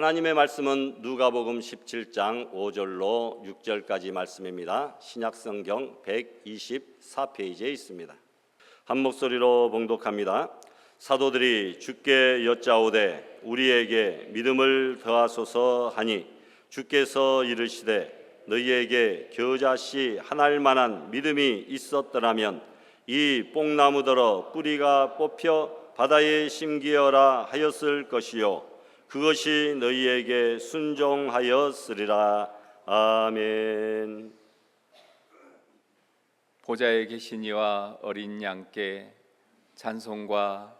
하나님의 말씀은 누가복음 17장 5절로 6절까지 말씀입니다. 신약성경 124페이지에 있습니다. 한 목소리로 봉독합니다. 사도들이 주께 여짜오되 우리에게 믿음을 더하소서 하니 주께서 이르시되 너희에게 겨자씨 하나일 만한 믿음이 있었더라면 이 뽕나무더러 뿌리가 뽑혀 바다에 심기어라 하였을 것이요 그것이 너희에게 순종하였으리라. 아멘. 보좌에 계신 이와 어린 양께 찬송과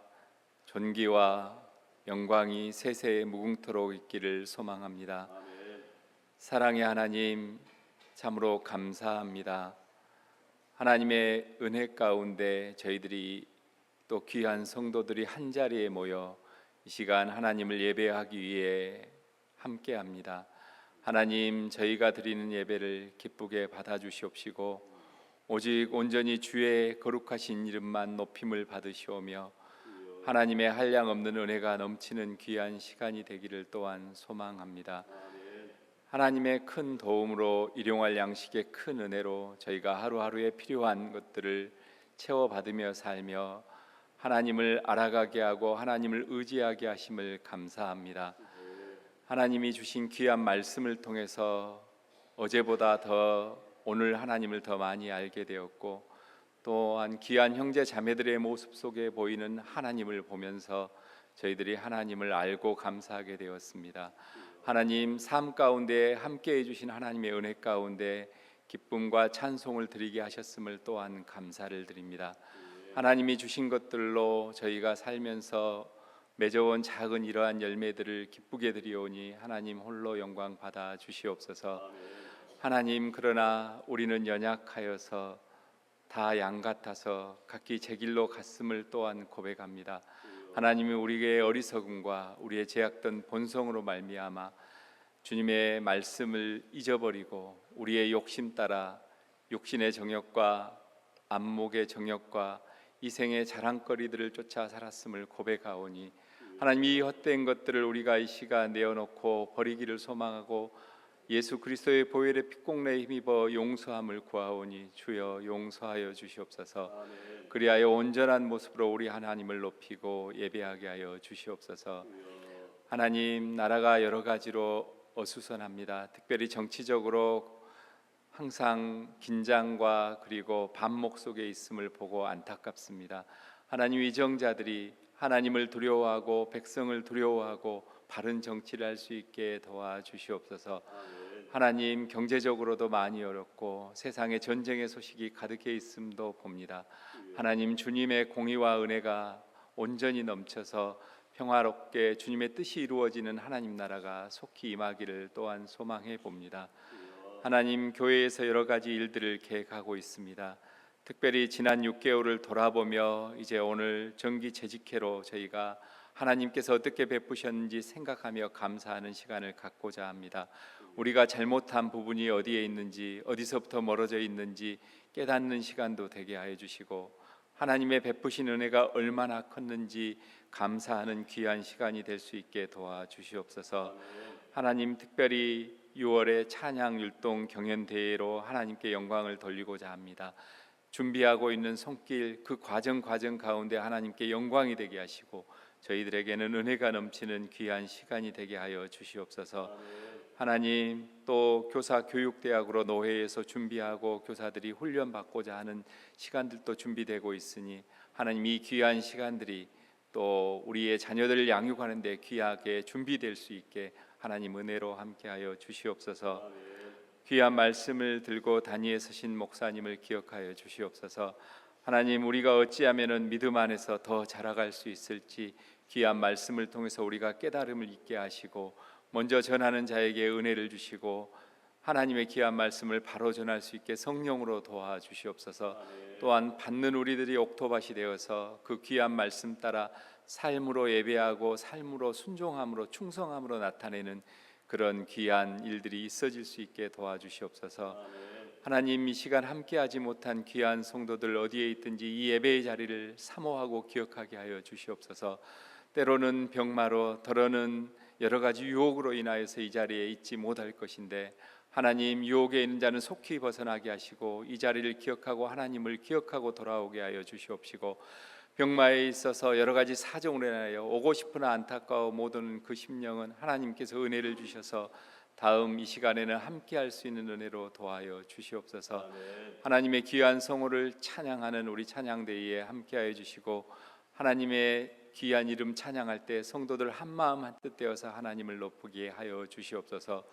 존귀와 영광이 세세에 무궁토록 있기를 소망합니다. 아멘. 사랑의 하나님, 참으로 감사합니다. 하나님의 은혜 가운데 저희들이 또 귀한 성도들이 한자리에 모여 이 시간 하나님을 예배하기 위해 함께합니다. 하나님, 저희가 드리는 예배를 기쁘게 받아주시옵시고 오직 온전히 주의 거룩하신 이름만 높임을 받으시오며 하나님의 한량없는 은혜가 넘치는 귀한 시간이 되기를 또한 소망합니다. 하나님의 큰 도움으로 일용할 양식의 큰 은혜로 저희가 하루하루에 필요한 것들을 채워받으며 살며 하나님을 알아가게 하고 하나님을 의지하게 하심을 감사합니다. 하나님이 주신 귀한 말씀을 통해서 어제보다 더 오늘 하나님을 더 많이 알게 되었고 또한 귀한 형제 자매들의 모습 속에 보이는 하나님을 보면서 저희들이 하나님을 알고 감사하게 되었습니다. 하나님, 삶 가운데 함께해 주신 하나님의 은혜 가운데 기쁨과 찬송을 드리게 하셨음을 또한 감사를 드립니다. 하나님이 주신 것들로 저희가 살면서 맺어온 작은 이러한 열매들을 기쁘게 드리오니 하나님 홀로 영광 받아 주시옵소서. 하나님, 그러나 우리는 연약하여서 다 양 같아서 각기 제 길로 갔음을 또한 고백합니다. 하나님이 우리의 어리석음과 우리의 죄악된 본성으로 말미암아 주님의 말씀을 잊어버리고 우리의 욕심 따라 육신의 정욕과 안목의 정욕과 이 생의 자랑거리들을 쫓아 살았음을 고백하오니 하나님, 이 헛된 것들을 우리가 이 시간 내어놓고 버리기를 소망하고 예수 그리스도의 보혈의 피공래에 힘입어 용서함을 구하오니 주여 용서하여 주시옵소서. 아멘. 그리하여 온전한 모습으로 우리 하나님을 높이고 예배하게 하여 주시옵소서. 하나님, 나라가 여러 가지로 어수선합니다. 특별히 정치적으로 항상 긴장과 그리고 반목 속에 있음을 보고 안타깝습니다. 하나님, 위정자들이 하나님을 두려워하고 백성을 두려워하고 바른 정치를 할 수 있게 도와주시옵소서. 하나님, 경제적으로도 많이 어렵고 세상에 전쟁의 소식이 가득해 있음도 봅니다. 하나님, 주님의 공의와 은혜가 온전히 넘쳐서 평화롭게 주님의 뜻이 이루어지는 하나님 나라가 속히 임하기를 또한 소망해 봅니다. 하나님, 교회에서 여러 가지 일들을 계획하고 있습니다. 특별히 지난 6개월을 돌아보며 이제 오늘 정기 재직회로 저희가 하나님께서 어떻게 베푸셨는지 생각하며 감사하는 시간을 갖고자 합니다. 우리가 잘못한 부분이 어디에 있는지, 어디서부터 멀어져 있는지 깨닫는 시간도 되게 하여 주시고 하나님의 베푸신 은혜가 얼마나 컸는지 감사하는 귀한 시간이 될 수 있게 도와주시옵소서. 하나님, 특별히 6월의 찬양 율동 경연대회로 하나님께 영광을 돌리고자 합니다. 준비하고 있는 손길, 그 과정 가운데 하나님께 영광이 되게 하시고 저희들에게는 은혜가 넘치는 귀한 시간이 되게 하여 주시옵소서. 하나님, 또 교사 교육대학으로 노회에서 준비하고 교사들이 훈련받고자 하는 시간들도 준비되고 있으니 하나님, 이 귀한 시간들이 또 우리의 자녀들을 양육하는 데 귀하게 준비될 수 있게 하나님 은혜로 함께하여 주시옵소서. 귀한 말씀을 들고 단위에 서신 목사님을 기억하여 주시옵소서. 하나님, 우리가 어찌하면 믿음 안에서 더 자라갈 수 있을지 귀한 말씀을 통해서 우리가 깨달음을 있게 하시고 먼저 전하는 자에게 은혜를 주시고 하나님의 귀한 말씀을 바로 전할 수 있게 성령으로 도와주시옵소서. 또한 받는 우리들이 옥토밭이 되어서 그 귀한 말씀 따라 삶으로 예배하고 삶으로 순종함으로 충성함으로 나타내는 그런 귀한 일들이 있어질 수 있게 도와주시옵소서. 하나님, 이 시간 함께하지 못한 귀한 성도들 어디에 있든지 이 예배의 자리를 사모하고 기억하게 하여 주시옵소서. 때로는 병마로, 더러는 여러 가지 유혹으로 인하여서 이 자리에 있지 못할 것인데 하나님, 유혹에 있는 자는 속히 벗어나게 하시고 이 자리를 기억하고 하나님을 기억하고 돌아오게 하여 주시옵시고, 병마에 있어서 여러 가지 사정으로 인하여 오고 싶으나 안타까워 못 오는 그 심령은 하나님께서 은혜를 주셔서 다음 이 시간에는 함께할 수 있는 은혜로 도와여 주시옵소서. 아멘. 하나님의 귀한 성호를 찬양하는 우리 찬양대회에 함께하여 주시고, 하나님의 귀한 이름 찬양할 때 성도들 한마음 한뜻 되어서 하나님을 높이게 하여 주시옵소서.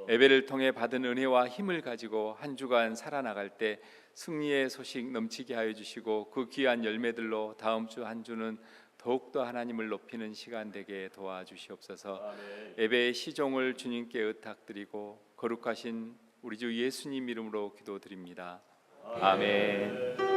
예배를 통해 받은 은혜와 힘을 가지고 한 주간 살아나갈 때 승리의 소식 넘치게 하여 주시고, 그 귀한 열매들로 다음 주 한 주는 더욱더 하나님을 높이는 시간 되게 도와주시옵소서. 아멘. 예배의 시종을 주님께 의탁드리고 거룩하신 우리 주 예수님 이름으로 기도드립니다. 아멘.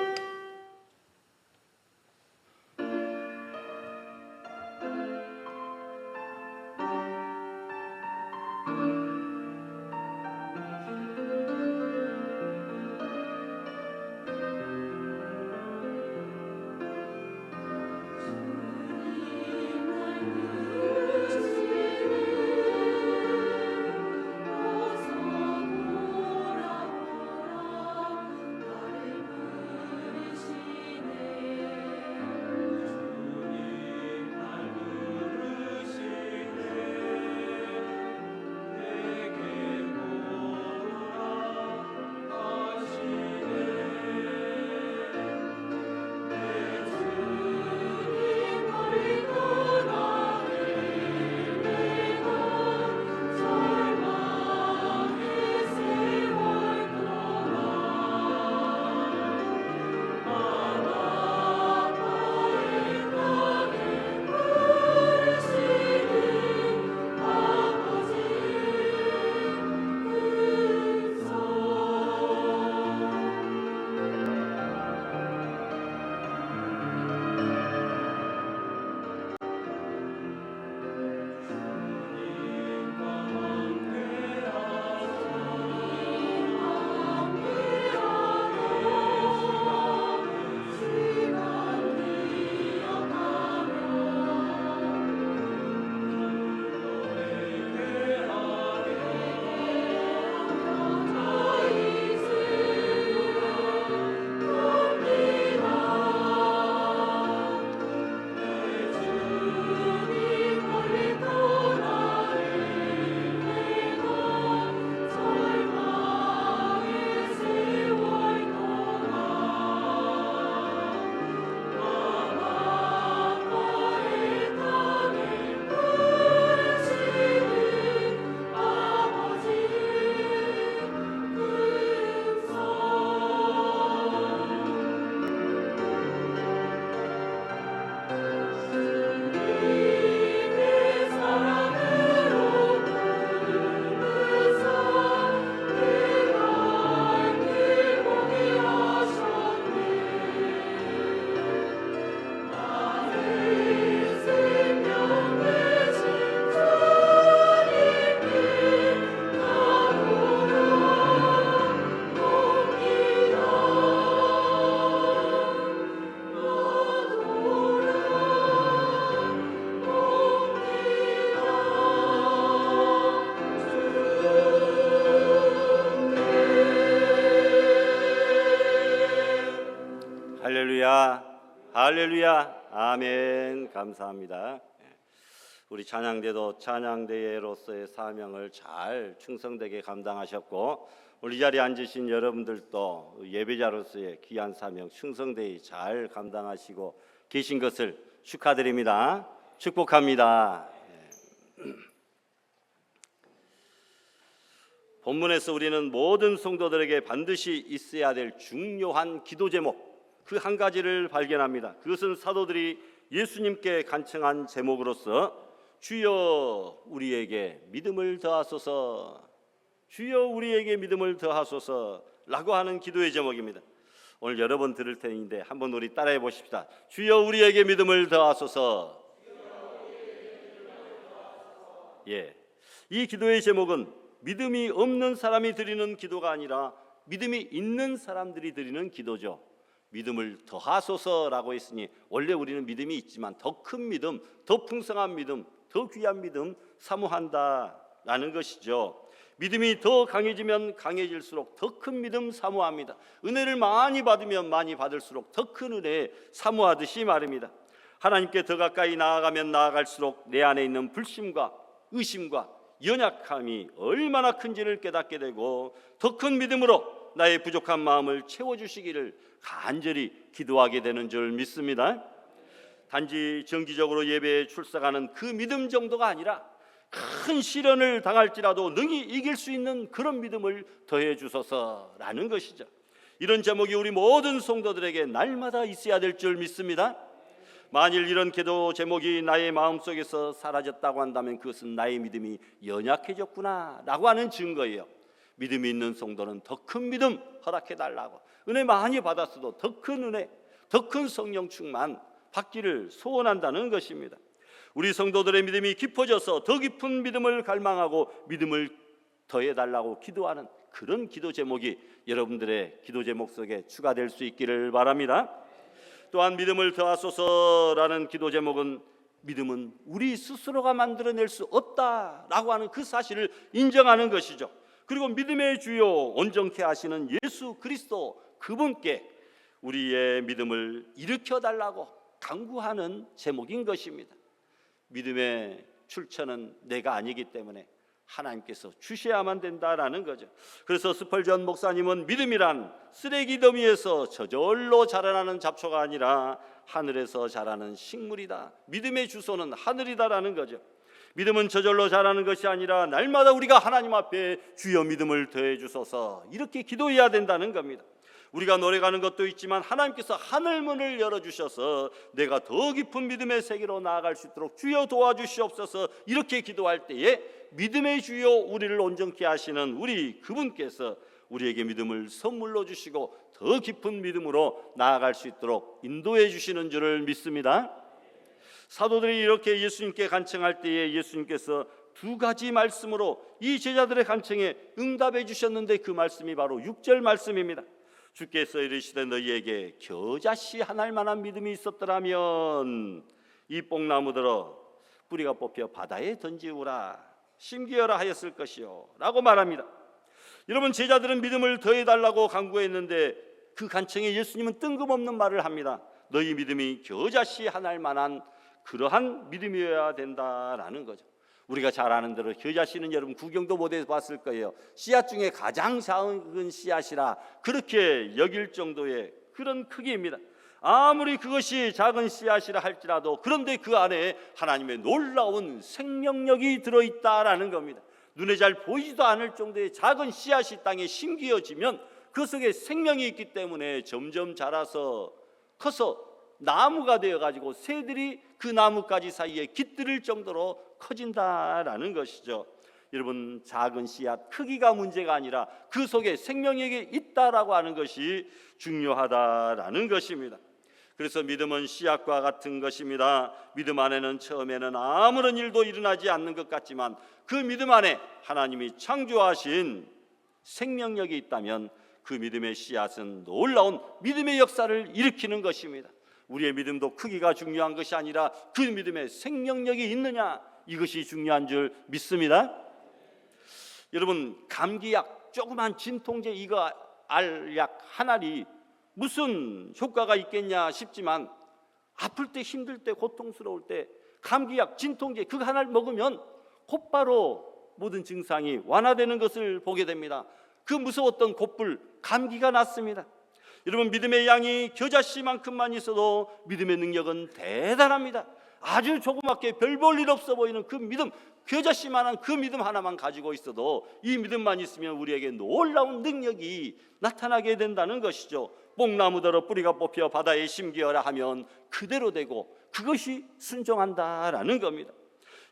할렐루야, 할렐루야, 아멘. 감사합니다. 우리 찬양대도 찬양대회로서의 사명을 잘 충성되게 감당하셨고, 우리 자리에 앉으신 여러분들도 예배자로서의 귀한 사명 충성되게 잘 감당하시고 계신 것을 축하드립니다. 축복합니다. 본문에서 우리는 모든 성도들에게 반드시 있어야 될 중요한 기도 제목, 그 한 가지를 발견합니다. 그것은 사도들이 예수님께 간청한 제목으로서 주여 우리에게 믿음을 더하소서, 주여 우리에게 믿음을 더하소서 라고 하는 기도의 제목입니다. 오늘 여러 번 들을 테니인데 한번 우리 따라해 보십시다. 주여 우리에게 믿음을 더하소서. 예, 이 기도의 제목은 믿음이 없는 사람이 드리는 기도가 아니라 믿음이 있는 사람들이 드리는 기도죠. 믿음을 더하소서라고 했으니 원래 우리는 믿음이 있지만 더 큰 믿음, 더 풍성한 믿음, 더 귀한 믿음, 사모한다라는 것이죠. 믿음이 더 강해지면 강해질수록 더 큰 믿음 사모합니다. 은혜를 많이 받으면 많이 받을수록 더 큰 은혜 사모하듯이 말입니다. 하나님께 더 가까이 나아가면 나아갈수록 내 안에 있는 불신과 의심과 연약함이 얼마나 큰지를 깨닫게 되고 더 큰 믿음으로 나의 부족한 마음을 채워주시기를 간절히 기도하게 되는 줄 믿습니다. 단지 정기적으로 예배에 출석하는 그 믿음 정도가 아니라 큰 시련을 당할지라도 능히 이길 수 있는 그런 믿음을 더해 주소서라는 것이죠. 이런 제목이 우리 모든 성도들에게 날마다 있어야 될 줄 믿습니다. 만일 이런 기도 제목이 나의 마음속에서 사라졌다고 한다면 그것은 나의 믿음이 연약해졌구나 라고 하는 증거예요. 믿음이 있는 성도는 더 큰 믿음 허락해달라고, 은혜 많이 받았어도 더 큰 은혜, 더 큰 성령 충만 받기를 소원한다는 것입니다. 우리 성도들의 믿음이 깊어져서 더 깊은 믿음을 갈망하고 믿음을 더해달라고 기도하는 그런 기도 제목이 여러분들의 기도 제목 속에 추가될 수 있기를 바랍니다. 또한 믿음을 더하소서라는 기도 제목은 믿음은 우리 스스로가 만들어낼 수 없다라고 하는 그 사실을 인정하는 것이죠. 그리고 믿음의 주요 온전케 하시는 예수 그리스도 그분께 우리의 믿음을 일으켜달라고 간구하는 제목인 것입니다. 믿음의 출처는 내가 아니기 때문에 하나님께서 주셔야만 된다라는 거죠. 그래서 스펄전 목사님은 믿음이란 쓰레기 더미에서 저절로 자라나는 잡초가 아니라 하늘에서 자라는 식물이다. 믿음의 주소는 하늘이다라는 거죠. 믿음은 저절로 자라는 것이 아니라 날마다 우리가 하나님 앞에 주여 믿음을 더해 주소서 이렇게 기도해야 된다는 겁니다. 우리가 노래가는 것도 있지만 하나님께서 하늘문을 열어주셔서 내가 더 깊은 믿음의 세계로 나아갈 수 있도록 주여 도와주시옵소서 이렇게 기도할 때에 믿음의 주여 우리를 온전케 하시는 우리 그분께서 우리에게 믿음을 선물로 주시고 더 깊은 믿음으로 나아갈 수 있도록 인도해 주시는 줄을 믿습니다. 사도들이 이렇게 예수님께 간청할 때에 예수님께서 두 가지 말씀으로 이 제자들의 간청에 응답해 주셨는데 그 말씀이 바로 6절 말씀입니다. 주께서 이르시되 너희에게 겨자씨 하나일 만한 믿음이 있었더라면 이 뽕나무들어 뿌리가 뽑혀 바다에 던지우라 심기어라 하였을 것이요 라고 말합니다. 여러분, 제자들은 믿음을 더해달라고 간구했는데 그 간청에 예수님은 뜬금없는 말을 합니다. 너희 믿음이 겨자씨 하나일 만한 그러한 믿음이어야 된다라는 거죠. 우리가 잘 아는 대로 겨자씨는 여러분 구경도 못 해봤을 거예요. 씨앗 중에 가장 작은 씨앗이라 그렇게 여길 정도의 그런 크기입니다. 아무리 그것이 작은 씨앗이라 할지라도 그런데 그 안에 하나님의 놀라운 생명력이 들어있다라는 겁니다. 눈에 잘 보이지도 않을 정도의 작은 씨앗이 땅에 심기어지면 그 속에 생명이 있기 때문에 점점 자라서 커서 나무가 되어가지고 새들이 그 나뭇가지 사이에 깃들을 정도로 커진다라는 것이죠. 여러분, 작은 씨앗 크기가 문제가 아니라 그 속에 생명력이 있다라고 하는 것이 중요하다라는 것입니다. 그래서 믿음은 씨앗과 같은 것입니다. 믿음 안에는 처음에는 아무런 일도 일어나지 않는 것 같지만 그 믿음 안에 하나님이 창조하신 생명력이 있다면 그 믿음의 씨앗은 놀라운 믿음의 역사를 일으키는 것입니다. 우리의 믿음도 크기가 중요한 것이 아니라 그 믿음에 생명력이 있느냐, 이것이 중요한 줄 믿습니다. 여러분, 감기약, 조그만 진통제 이거 알약 한 알이 무슨 효과가 있겠냐 싶지만 아플 때, 힘들 때, 고통스러울 때 감기약, 진통제 그거 하나를 먹으면 곧바로 모든 증상이 완화되는 것을 보게 됩니다. 그 무서웠던 곧불 감기가 났습니다. 여러분, 믿음의 양이 겨자씨만큼만 있어도 믿음의 능력은 대단합니다. 아주 조그맣게 별 볼 일 없어 보이는 그 믿음, 겨자씨만한 그 믿음 하나만 가지고 있어도 이 믿음만 있으면 우리에게 놀라운 능력이 나타나게 된다는 것이죠. 뽕나무더러 뿌리가 뽑혀 바다에 심기어라 하면 그대로 되고 그것이 순종한다라는 겁니다.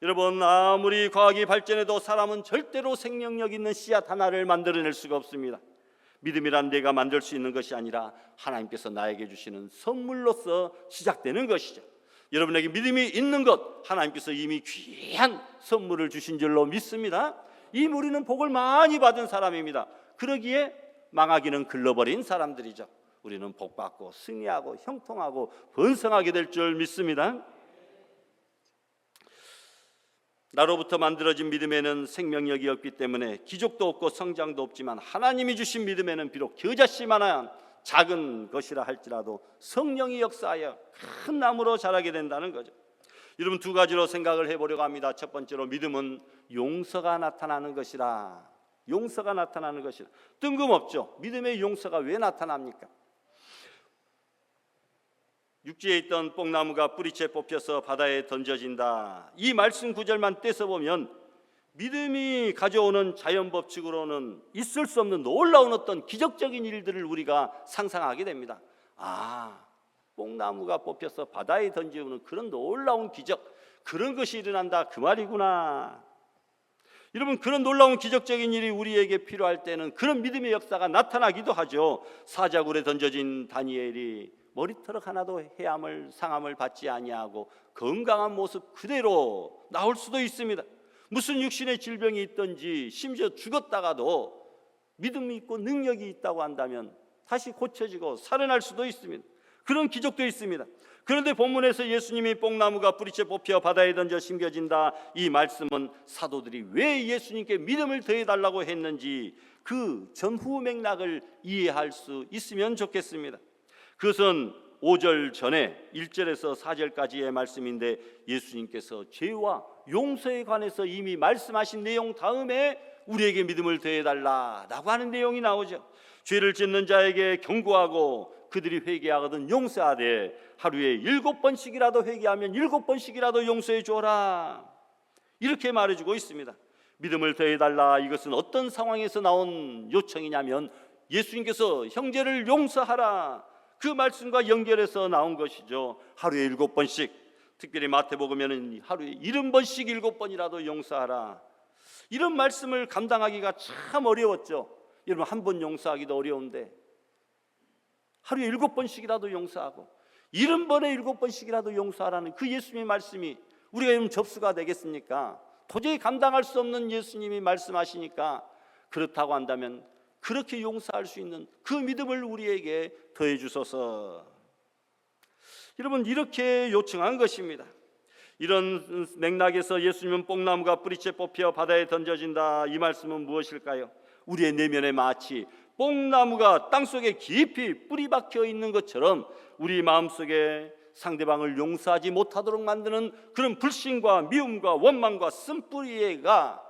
여러분, 아무리 과학이 발전해도 사람은 절대로 생명력 있는 씨앗 하나를 만들어낼 수가 없습니다. 믿음이란 내가 만들 수 있는 것이 아니라 하나님께서 나에게 주시는 선물로서 시작되는 것이죠. 여러분에게 믿음이 있는 것, 하나님께서 이미 귀한 선물을 주신 줄로 믿습니다. 이 우리는 복을 많이 받은 사람입니다. 그러기에 망하기는 글러버린 사람들이죠. 우리는 복받고 승리하고 형통하고 번성하게 될 줄 믿습니다. 나로부터 만들어진 믿음에는 생명력이 없기 때문에 기적도 없고 성장도 없지만 하나님이 주신 믿음에는 비록 겨자씨만한 작은 것이라 할지라도 성령이 역사하여 큰 나무로 자라게 된다는 거죠. 여러분, 두 가지로 생각을 해보려고 합니다. 첫 번째로, 믿음은 용서가 나타나는 것이라. 용서가 나타나는 것이라. 뜬금없죠. 믿음의 용서가 왜 나타납니까? 육지에 있던 뽕나무가 뿌리채 뽑혀서 바다에 던져진다. 이 말씀 구절만 떼서보면 믿음이 가져오는 자연법칙으로는 있을 수 없는 놀라운 어떤 기적적인 일들을 우리가 상상하게 됩니다. 뽕나무가 뽑혀서 바다에 던지는 그런 놀라운 기적, 그런 것이 일어난다, 그 말이구나. 여러분, 그런 놀라운 기적적인 일이 우리에게 필요할 때는 그런 믿음의 역사가 나타나기도 하죠. 사자굴에 던져진 다니엘이 머리털 하나도 해함을 상함을 받지 아니하고 건강한 모습 그대로 나올 수도 있습니다. 무슨 육신의 질병이 있든지 심지어 죽었다가도 믿음이 있고 능력이 있다고 한다면 다시 고쳐지고 살아날 수도 있습니다. 그런 기적도 있습니다. 그런데 본문에서 예수님이 뽕나무가 뿌리채 뽑혀 바다에 던져 심겨진다, 이 말씀은 사도들이 왜 예수님께 믿음을 더해달라고 했는지 그 전후 맥락을 이해할 수 있으면 좋겠습니다. 그것은 5절 전에 1절에서 4절까지의 말씀인데, 예수님께서 죄와 용서에 관해서 이미 말씀하신 내용 다음에 우리에게 믿음을 더해달라라고 하는 내용이 나오죠. 죄를 짓는 자에게 경고하고 그들이 회개하거든 용서하되 하루에 7번씩이라도 회개하면 7번씩이라도 용서해 주어라, 이렇게 말해주고 있습니다. 믿음을 더해달라, 이것은 어떤 상황에서 나온 요청이냐면 예수님께서 형제를 용서하라, 그 말씀과 연결해서 나온 것이죠. 하루에 7번씩, 특별히 마태복음에는 하루에 70번씩 7번이라도 용서하라, 이런 말씀을 감당하기가 참 어려웠죠. 여러분, 한 번 용서하기도 어려운데 하루에 7번씩이라도 용서하고 70번에 7번씩이라도 용서하라는 그 예수님의 말씀이 우리가 여러분 접수가 되겠습니까? 도저히 감당할 수 없는 예수님이 말씀하시니까, 그렇다고 한다면 그렇게 용서할 수 있는 그 믿음을 우리에게 더해 주소서. 여러분, 이렇게 요청한 것입니다. 이런 맥락에서 예수님은 뽕나무가 뿌리채 뽑혀 바다에 던져진다, 이 말씀은 무엇일까요? 우리의 내면에 마치 뽕나무가 땅속에 깊이 뿌리 박혀 있는 것처럼 우리 마음속에 상대방을 용서하지 못하도록 만드는 그런 불신과 미움과 원망과 쓴뿌리가,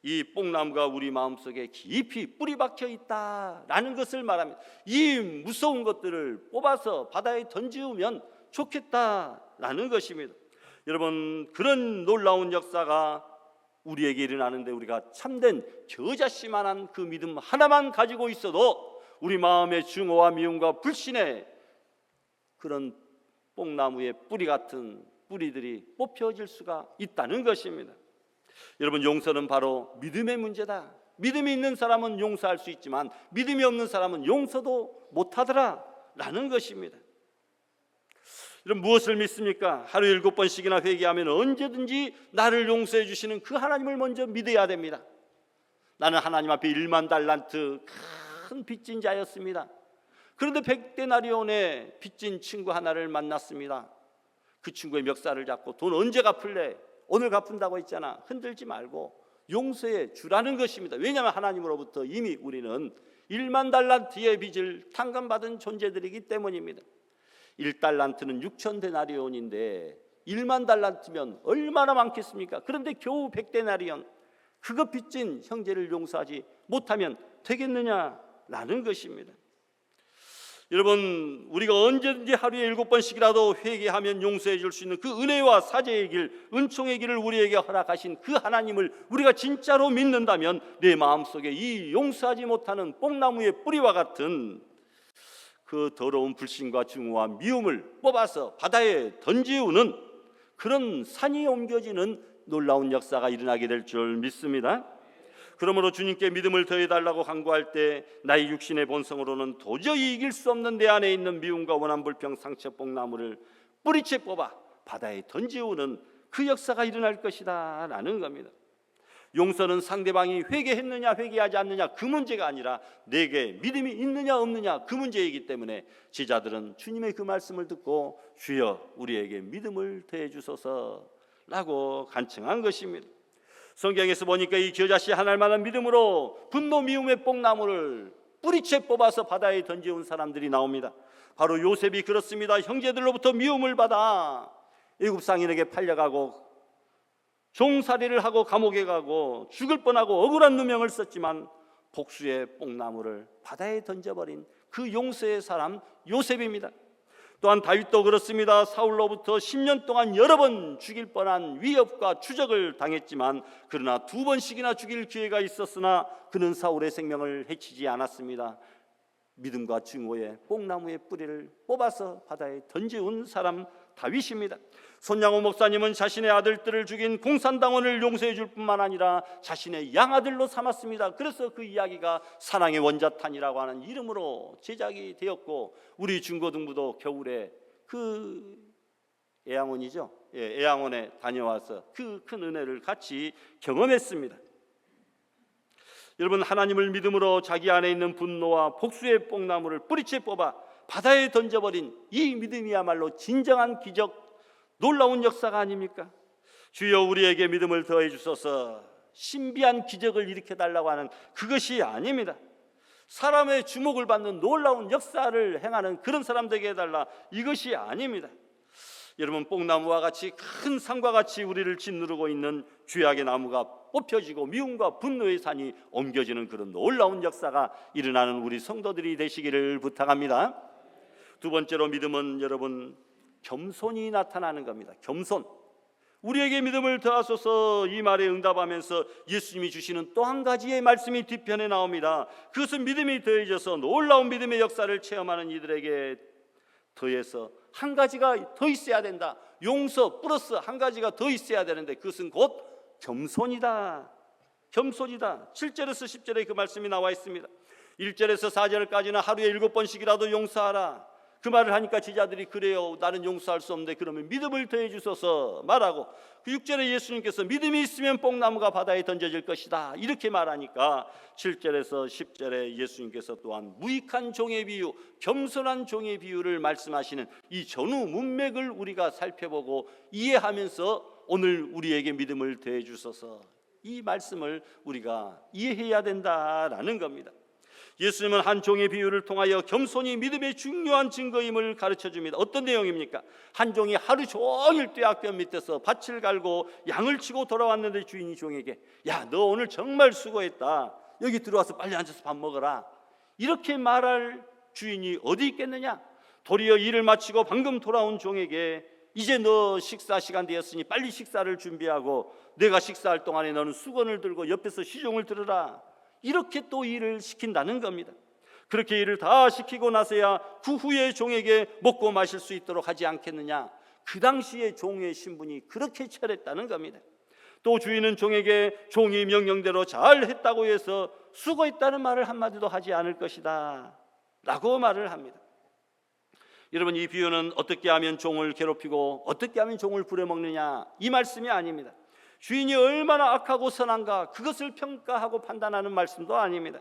이 뽕나무가 우리 마음속에 깊이 뿌리 박혀 있다라는 것을 말합니다. 이 무서운 것들을 뽑아서 바다에 던지우면 좋겠다라는 것입니다. 여러분, 그런 놀라운 역사가 우리에게 일어나는데 우리가 참된 겨자씨만한 그 믿음 하나만 가지고 있어도 우리 마음의 증오와 미움과 불신의 그런 뽕나무의 뿌리 같은 뿌리들이 뽑혀질 수가 있다는 것입니다. 여러분, 용서는 바로 믿음의 문제다. 믿음이 있는 사람은 용서할 수 있지만 믿음이 없는 사람은 용서도 못하더라 라는 것입니다. 여러분, 무엇을 믿습니까? 하루에 7번씩이나 회개하면 언제든지 나를 용서해 주시는 그 하나님을 먼저 믿어야 됩니다. 나는 하나님 앞에 1만 달란트 큰 빚진 자였습니다. 그런데 100데나리온에 빚진 친구 하나를 만났습니다. 그 친구의 멱살을 잡고 돈 언제 갚을래? 오늘 갚는다고 했잖아. 흔들지 말고 용서해 주라는 것입니다. 왜냐하면 하나님으로부터 이미 우리는 1만 달란트의 빚을 탕감받은 존재들이기 때문입니다. 1달란트는 6,000데나리온인데 1만 달란트면 얼마나 많겠습니까? 그런데 겨우 100데나리온, 그거 빚진 형제를 용서하지 못하면 되겠느냐라는 것입니다. 여러분, 우리가 언제든지 하루에 7번씩이라도 회개하면 용서해 줄 수 있는 그 은혜와 사죄의 길, 은총의 길을 우리에게 허락하신 그 하나님을 우리가 진짜로 믿는다면 내 마음속에 이 용서하지 못하는 뽕나무의 뿌리와 같은 그 더러운 불신과 증오와 미움을 뽑아서 바다에 던지우는 그런 산이 옮겨지는 놀라운 역사가 일어나게 될 줄 믿습니다. 그러므로 주님께 믿음을 더해달라고 간구할 때 나의 육신의 본성으로는 도저히 이길 수 없는 내 안에 있는 미움과 원한, 불평, 상처, 뽕나무를 뿌리채 뽑아 바다에 던지우는 그 역사가 일어날 것이다 라는 겁니다. 용서는 상대방이 회개했느냐 회개하지 않느냐 그 문제가 아니라 내게 믿음이 있느냐 없느냐 그 문제이기 때문에 제자들은 주님의 그 말씀을 듣고 주여 우리에게 믿음을 더해 주소서 라고 간청한 것입니다. 성경에서 보니까 이 겨자씨 하나만한 믿음으로 분노 미움의 뽕나무를 뿌리채 뽑아서 바다에 던져온 사람들이 나옵니다. 바로 요셉이 그렇습니다. 형제들로부터 미움을 받아 애굽 상인에게 팔려가고 종살이를 하고 감옥에 가고 죽을 뻔하고 억울한 누명을 썼지만 복수의 뽕나무를 바다에 던져버린 그 용서의 사람 요셉입니다. 또한 다윗도 그렇습니다. 사울로부터 10년 동안 여러 번 죽일 뻔한 위협과 추적을 당했지만 그러나 2번씩이나 죽일 기회가 있었으나 그는 사울의 생명을 해치지 않았습니다. 믿음과 증오의 뽕나무의 뿌리를 뽑아서 바다에 던져온 사람 다윗입니다. 손양호 목사님은 자신의 아들들을 죽인 공산당원을 용서해 줄 뿐만 아니라 자신의 양아들로 삼았습니다. 그래서 그 이야기가 사랑의 원자탄이라고 하는 이름으로 제작이 되었고, 우리 중고등부도 겨울에 그 애양원이죠, 애양원에 다녀와서 그 큰 은혜를 같이 경험했습니다. 여러분, 하나님을 믿음으로 자기 안에 있는 분노와 복수의 뽕나무를 뿌리채 뽑아 바다에 던져버린 이 믿음이야말로 진정한 기적, 놀라운 역사가 아닙니까? 주여 우리에게 믿음을 더해 주소서. 신비한 기적을 일으켜달라고 하는 그것이 아닙니다. 사람의 주목을 받는 놀라운 역사를 행하는 그런 사람 되게 해달라, 이것이 아닙니다. 여러분, 뽕나무와 같이 큰 산과 같이 우리를 짓누르고 있는 죄악의 나무가 뽑혀지고 미움과 분노의 산이 옮겨지는 그런 놀라운 역사가 일어나는 우리 성도들이 되시기를 부탁합니다. 두 번째로 믿음은 여러분 겸손이 나타나는 겁니다. 겸손. 우리에게 믿음을 더하소서, 이 말에 응답하면서 예수님이 주시는 또 한 가지의 말씀이 뒤편에 나옵니다. 그것은 믿음이 더해져서 놀라운 믿음의 역사를 체험하는 이들에게 더해서 한 가지가 더 있어야 된다. 용서 플러스 한 가지가 더 있어야 되는데 그것은 곧 겸손이다. 겸손이다. 7절에서 10절에 그 말씀이 나와 있습니다. 1절에서 4절까지는 하루에 7번씩이라도 용서하라. 그 말을 하니까 제자들이 그래요, 나는 용서할 수 없는데 그러면 믿음을 더해 주소서 말하고, 그 6절에 예수님께서 믿음이 있으면 뽕나무가 바다에 던져질 것이다 이렇게 말하니까 7절에서 10절에 예수님께서 또한 무익한 종의 비유, 겸손한 종의 비유를 말씀하시는 이 전후 문맥을 우리가 살펴보고 이해하면서 오늘 우리에게 믿음을 더해 주소서, 이 말씀을 우리가 이해해야 된다라는 겁니다. 예수님은 한 종의 비유를 통하여 겸손이 믿음의 중요한 증거임을 가르쳐줍니다. 어떤 내용입니까? 한 종이 하루 종일 뙤약볕 밑에서 밭을 갈고 양을 치고 돌아왔는데 주인이 종에게, 야, 너 오늘 정말 수고했다, 여기 들어와서 빨리 앉아서 밥 먹어라, 이렇게 말할 주인이 어디 있겠느냐? 도리어 일을 마치고 방금 돌아온 종에게, 이제 너 식사 시간 되었으니 빨리 식사를 준비하고 내가 식사할 동안에 너는 수건을 들고 옆에서 시종을 들으라, 이렇게 또 일을 시킨다는 겁니다. 그렇게 일을 다 시키고 나서야 그 후에 종에게 먹고 마실 수 있도록 하지 않겠느냐? 그 당시에 종의 신분이 그렇게 철했다는 겁니다. 또 주인은 종에게 종이 명령대로 잘 했다고 해서 수고했다는 말을 한마디도 하지 않을 것이다 라고 말을 합니다. 여러분, 이 비유는 어떻게 하면 종을 괴롭히고 어떻게 하면 종을 부려먹느냐, 이 말씀이 아닙니다. 주인이 얼마나 악하고 선한가 그것을 평가하고 판단하는 말씀도 아닙니다.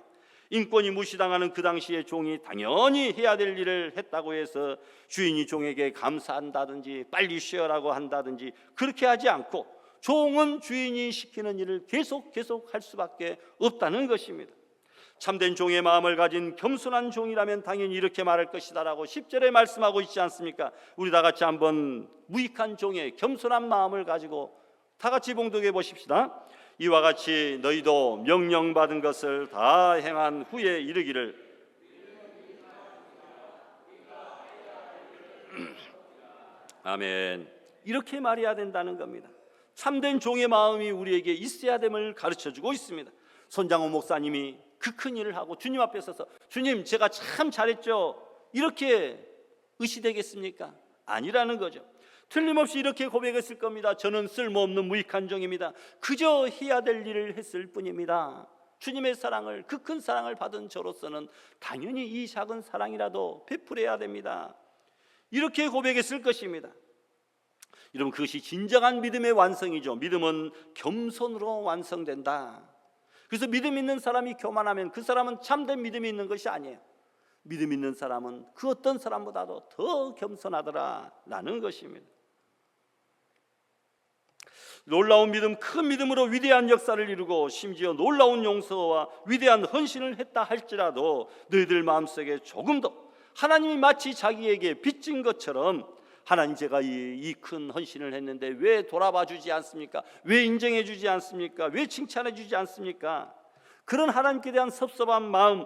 인권이 무시당하는 그 당시에 종이 당연히 해야 될 일을 했다고 해서 주인이 종에게 감사한다든지 빨리 쉬어라고 한다든지 그렇게 하지 않고 종은 주인이 시키는 일을 계속 할 수밖에 없다는 것입니다. 참된 종의 마음을 가진 겸손한 종이라면 당연히 이렇게 말할 것이다 라고 10절에 말씀하고 있지 않습니까? 우리 다 같이 한번 무익한 종의 겸손한 마음을 가지고 다 같이 봉독해 보십시다. 이와 같이 너희도 명령받은 것을 다 행한 후에 이르기를 아멘, 이렇게 말해야 된다는 겁니다. 참된 종의 마음이 우리에게 있어야 됨을 가르쳐주고 있습니다. 손장호 목사님이 그 큰 일을 하고 주님 앞에 서서 주님, 제가 참 잘했죠, 이렇게 의시되겠습니까? 아니라는 거죠. 틀림없이 이렇게 고백했을 겁니다. 저는 쓸모없는 무익한 종입니다. 그저 해야 될 일을 했을 뿐입니다. 주님의 사랑을, 그 큰 사랑을 받은 저로서는 당연히 이 작은 사랑이라도 베풀어야 됩니다. 이렇게 고백했을 것입니다. 여러분, 그것이 진정한 믿음의 완성이죠. 믿음은 겸손으로 완성된다. 그래서 믿음 있는 사람이 교만하면 그 사람은 참된 믿음이 있는 것이 아니에요. 믿음 있는 사람은 그 어떤 사람보다도 더 겸손하더라 라는 것입니다. 놀라운 믿음, 큰 믿음으로 위대한 역사를 이루고 심지어 놀라운 용서와 위대한 헌신을 했다 할지라도 너희들 마음속에 조금 더 하나님이 마치 자기에게 빚진 것처럼 하나님, 제가 이 큰 헌신을 했는데 왜 돌아봐 주지 않습니까? 왜 인정해 주지 않습니까? 왜 칭찬해 주지 않습니까? 그런 하나님께 대한 섭섭한 마음,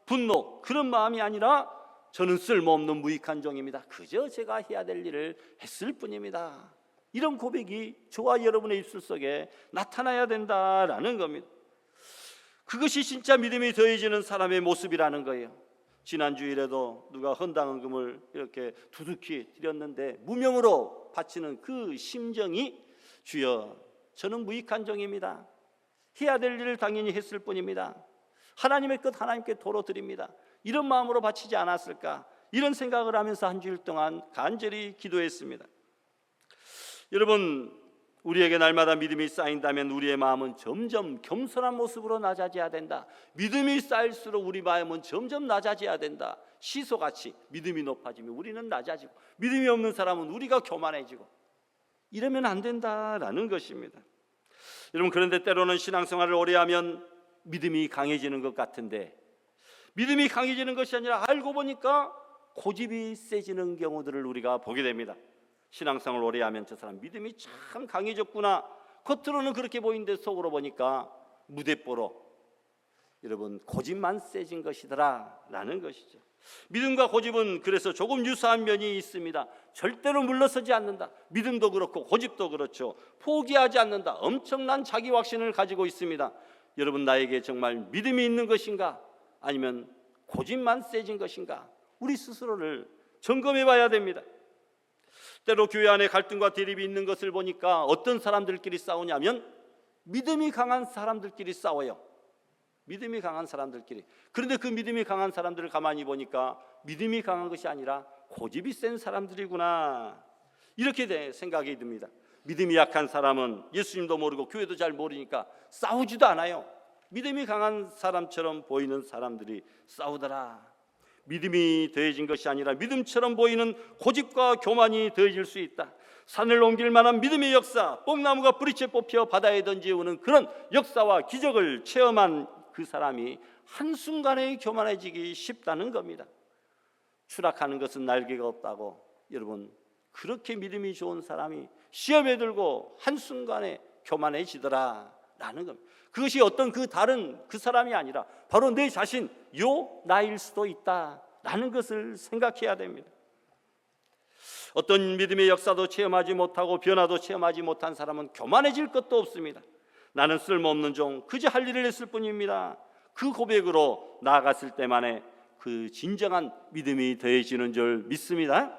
분노, 그런 마음이 아니라 저는 쓸모없는 무익한 종입니다. 그저 제가 해야 될 일을 했을 뿐입니다. 이런 고백이 저와 여러분의 입술 속에 나타나야 된다라는 겁니다. 그것이 진짜 믿음이 더해지는 사람의 모습이라는 거예요. 지난 주일에도 누가 헌당금을 이렇게 두둑히 드렸는데 무명으로 바치는 그 심정이, 주여 저는 무익한 종입니다. 해야 될 일을 당연히 했을 뿐입니다. 하나님의 것 하나님께 도로 드립니다. 이런 마음으로 바치지 않았을까, 이런 생각을 하면서 한 주일 동안 간절히 기도했습니다. 여러분, 우리에게 날마다 믿음이 쌓인다면 우리의 마음은 점점 겸손한 모습으로 낮아져야 된다. 믿음이 쌓일수록 우리 마음은 점점 낮아져야 된다. 시소같이 믿음이 높아지면 우리는 낮아지고, 믿음이 없는 사람은 우리가 교만해지고, 이러면 안 된다라는 것입니다. 여러분, 그런데 때로는 신앙생활을 오래 하면 믿음이 강해지는 것 같은데, 믿음이 강해지는 것이 아니라 알고 보니까 고집이 세지는 경우들을 우리가 보게 됩니다. 신앙생활을 오래 하면 저 사람 믿음이 참 강해졌구나, 겉으로는 그렇게 보이는데 속으로 보니까 무대뽀로, 여러분, 고집만 세진 것이더라 라는 것이죠. 믿음과 고집은 그래서 조금 유사한 면이 있습니다. 절대로 물러서지 않는다. 믿음도 그렇고 고집도 그렇죠. 포기하지 않는다. 엄청난 자기 확신을 가지고 있습니다. 여러분, 나에게 정말 믿음이 있는 것인가, 아니면 고집만 세진 것인가, 우리 스스로를 점검해 봐야 됩니다. 때로 교회 안에 갈등과 대립이 있는 것을 보니까 어떤 사람들끼리 싸우냐면 믿음이 강한 사람들끼리 싸워요. 믿음이 강한 사람들끼리. 그런데 그 믿음이 강한 사람들을 가만히 보니까 믿음이 강한 것이 아니라 고집이 센 사람들이구나, 이렇게 생각이 듭니다. 믿음이 약한 사람은 예수님도 모르고 교회도 잘 모르니까 싸우지도 않아요. 믿음이 강한 사람처럼 보이는 사람들이 싸우더라. 믿음이 더해진 것이 아니라 믿음처럼 보이는 고집과 교만이 더해질 수 있다. 산을 옮길 만한 믿음의 역사, 뽕나무가 뿌리채 뽑혀 바다에 던지오는 그런 역사와 기적을 체험한 그 사람이 한순간에 교만해지기 쉽다는 겁니다. 추락하는 것은 날개가 없다고. 여러분, 그렇게 믿음이 좋은 사람이 시험에 들고 한순간에 교만해지더라 라는 겁니다. 그것이 어떤 그 다른 그 사람이 아니라 바로 내 자신, 나일 수도 있다 라는 것을 생각해야 됩니다. 어떤 믿음의 역사도 체험하지 못하고 변화도 체험하지 못한 사람은 교만해질 것도 없습니다. 나는 쓸모없는 종, 그저 할 일을 했을 뿐입니다. 그 고백으로 나아갔을 때만에 그 진정한 믿음이 더해지는 줄 믿습니다.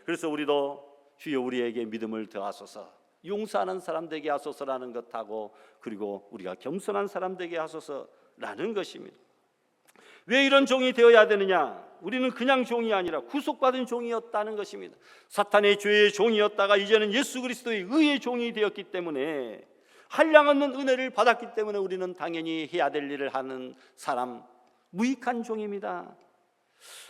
그래서 우리도 주여 우리에게 믿음을 더하소서, 용서하는 사람 되게 하소서라는 것하고, 그리고 우리가 겸손한 사람 되게 하소서라는 것입니다. 왜 이런 종이 되어야 되느냐? 우리는 그냥 종이 아니라 구속받은 종이었다는 것입니다. 사탄의 죄의 종이었다가 이제는 예수 그리스도의 의의 종이 되었기 때문에, 한량없는 은혜를 받았기 때문에 우리는 당연히 해야 될 일을 하는 사람, 무익한 종입니다.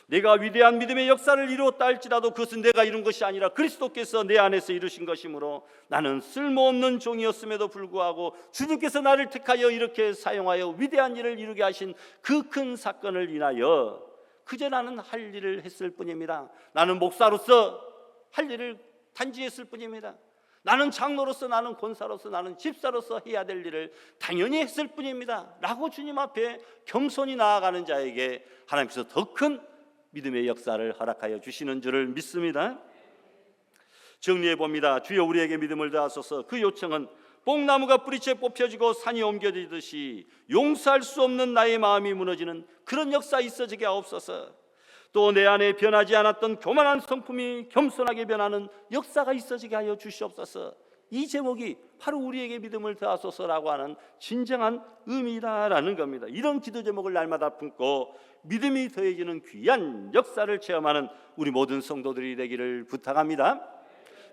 내가 위대한 믿음의 역사를 이루었다 할지라도 그것은 내가 이룬 것이 아니라 그리스도께서 내 안에서 이루신 것이므로 나는 쓸모없는 종이었음에도 불구하고 주님께서 나를 택하여 이렇게 사용하여 위대한 일을 이루게 하신 그 큰 사건을 인하여 그저 나는 할 일을 했을 뿐입니다. 나는 목사로서 할 일을 단지 했을 뿐입니다. 나는 장로로서, 나는 권사로서, 나는 집사로서 해야 될 일을 당연히 했을 뿐입니다 라고 주님 앞에 겸손히 나아가는 자에게 하나님께서 더 큰 믿음의 역사를 허락하여 주시는 줄을 믿습니다. 정리해 봅니다. 주여 우리에게 믿음을 더하소서. 그 요청은 뽕나무가 뿌리채 뽑혀지고 산이 옮겨지듯이 용서할 수 없는 나의 마음이 무너지는 그런 역사 있어지게 하옵소서. 또 내 안에 변하지 않았던 교만한 성품이 겸손하게 변하는 역사가 있어지게 하여 주시옵소서. 이 제목이 바로 우리에게 믿음을 더하소서라고 하는 진정한 의미다라는 겁니다. 이런 기도 제목을 날마다 품고 믿음이 더해지는 귀한 역사를 체험하는 우리 모든 성도들이 되기를 부탁합니다.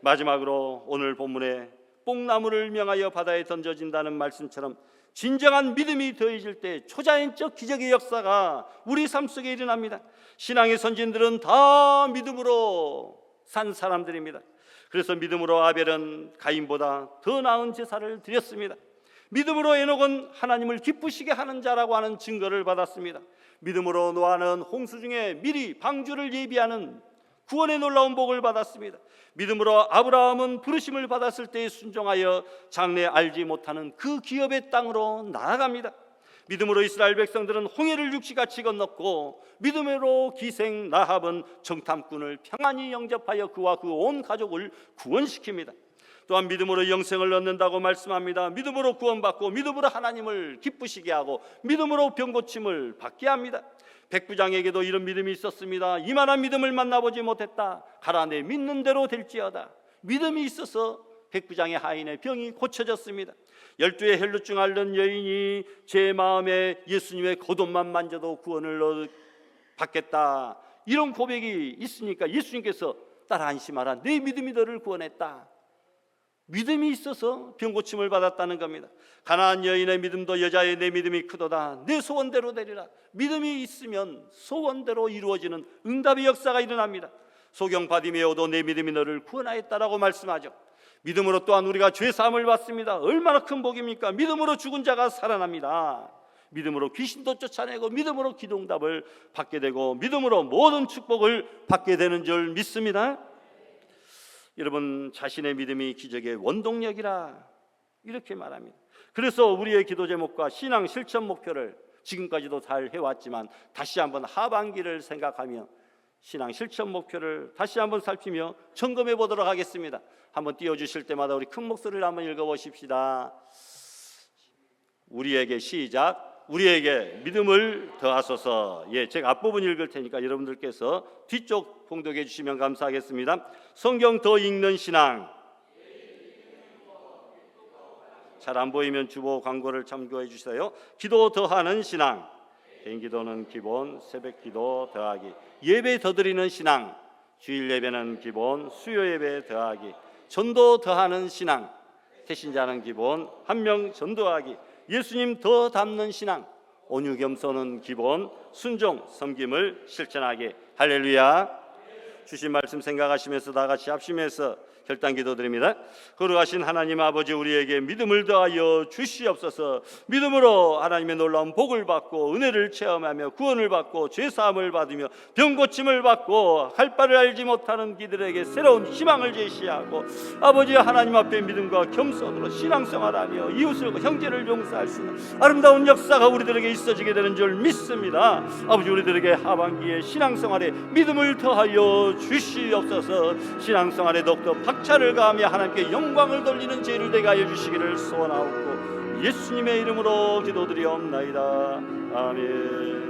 마지막으로 오늘 본문에 뽕나무를 명하여 바다에 던져진다는 말씀처럼 진정한 믿음이 더해질 때 초자연적 기적의 역사가 우리 삶 속에 일어납니다. 신앙의 선진들은 다 믿음으로 산 사람들입니다. 그래서 믿음으로 아벨은 가인보다 더 나은 제사를 드렸습니다. 믿음으로 에녹은 하나님을 기쁘시게 하는 자라고 하는 증거를 받았습니다. 믿음으로 노아는 홍수 중에 미리 방주를 예비하는 구원의 놀라운 복을 받았습니다. 믿음으로 아브라함은 부르심을 받았을 때에 순종하여 장래 알지 못하는 그 기업의 땅으로 나아갑니다. 믿음으로 이스라엘 백성들은 홍해를 육지같이 건넜고, 믿음으로 기생 라합은 정탐꾼을 평안히 영접하여 그와 그 온 가족을 구원시킵니다. 또한 믿음으로 영생을 얻는다고 말씀합니다. 믿음으로 구원받고 믿음으로 하나님을 기쁘시게 하고 믿음으로 병고침을 받게 합니다. 백부장에게도 이런 믿음이 있었습니다. 이만한 믿음을 만나보지 못했다. 가라, 내 믿는 대로 될지어다. 믿음이 있어서 백부장의 하인의 병이 고쳐졌습니다. 12의 혈루증 앓는 여인이 제 마음에 예수님의 겉옷만 만져도 구원을 받겠다, 이런 고백이 있으니까 예수님께서 따라 안심하라, 내 믿음이 너를 구원했다. 믿음이 있어서 병고침을 받았다는 겁니다. 가나안 여인의 믿음도 여자의 내 믿음이 크도다, 내 소원대로 되리라. 믿음이 있으면 소원대로 이루어지는 응답의 역사가 일어납니다. 소경 바디메오도 내 믿음이 너를 구원하였다라고 말씀하죠. 믿음으로 또한 우리가 죄사함을 받습니다. 얼마나 큰 복입니까? 믿음으로 죽은 자가 살아납니다. 믿음으로 귀신도 쫓아내고 믿음으로 기도응답을 받게 되고 믿음으로 모든 축복을 받게 되는 줄 믿습니다. 여러분, 자신의 믿음이 기적의 원동력이라 이렇게 말합니다. 그래서 우리의 기도 제목과 신앙 실천 목표를 지금까지도 잘 해왔지만 다시 한번 하반기를 생각하며 신앙 실천 목표를 다시 한번 살피며 점검해 보도록 하겠습니다. 한번 띄워주실 때마다 우리 큰 목소리를 한번 읽어보십시다. 우리에게, 시작. 우리에게 믿음을 더하소서. 예, 제가 앞부분 읽을 테니까 여러분들께서 뒤쪽 봉독해 주시면 감사하겠습니다. 성경 더 읽는 신앙. 잘 안 보이면 주보 광고를 참고해 주세요. 기도 더하는 신앙. 개인 기도는 기본, 새벽 기도 더하기. 예배 더 드리는 신앙. 주일 예배는 기본, 수요 예배 더하기. 전도 더하는 신앙. 태신자는 기본, 한 명 전도하기. 예수님 더 닮는 신앙. 온유 겸손은 기본, 순종 섬김을 실천하기. 할렐루야. 주신 말씀 생각하시면서 다 같이 합심해서 결단 기도드립니다. 거룩하신 하나님 아버지, 우리에게 믿음을 더하여 주시옵소서. 믿음으로 하나님의 놀라운 복을 받고 은혜를 체험하며 구원을 받고 죄사함을 받으며 병고침을 받고 할 바를 알지 못하는 이들에게 새로운 희망을 제시하고, 아버지 하나님 앞에 믿음과 겸손으로 신앙생활하며 이웃을 형제를 용서할 수 있는 아름다운 역사가 우리들에게 있어지게 되는 줄 믿습니다. 아버지, 우리들에게 하반기에 신앙생활에 믿음을 더하여 주시옵소서. 신앙생활에 더욱더 박차를 가하며 하나님께 영광을 돌리는 죄를 되게 하여 주시기를 소원하옵고 예수님의 이름으로 기도드리옵나이다. 아멘.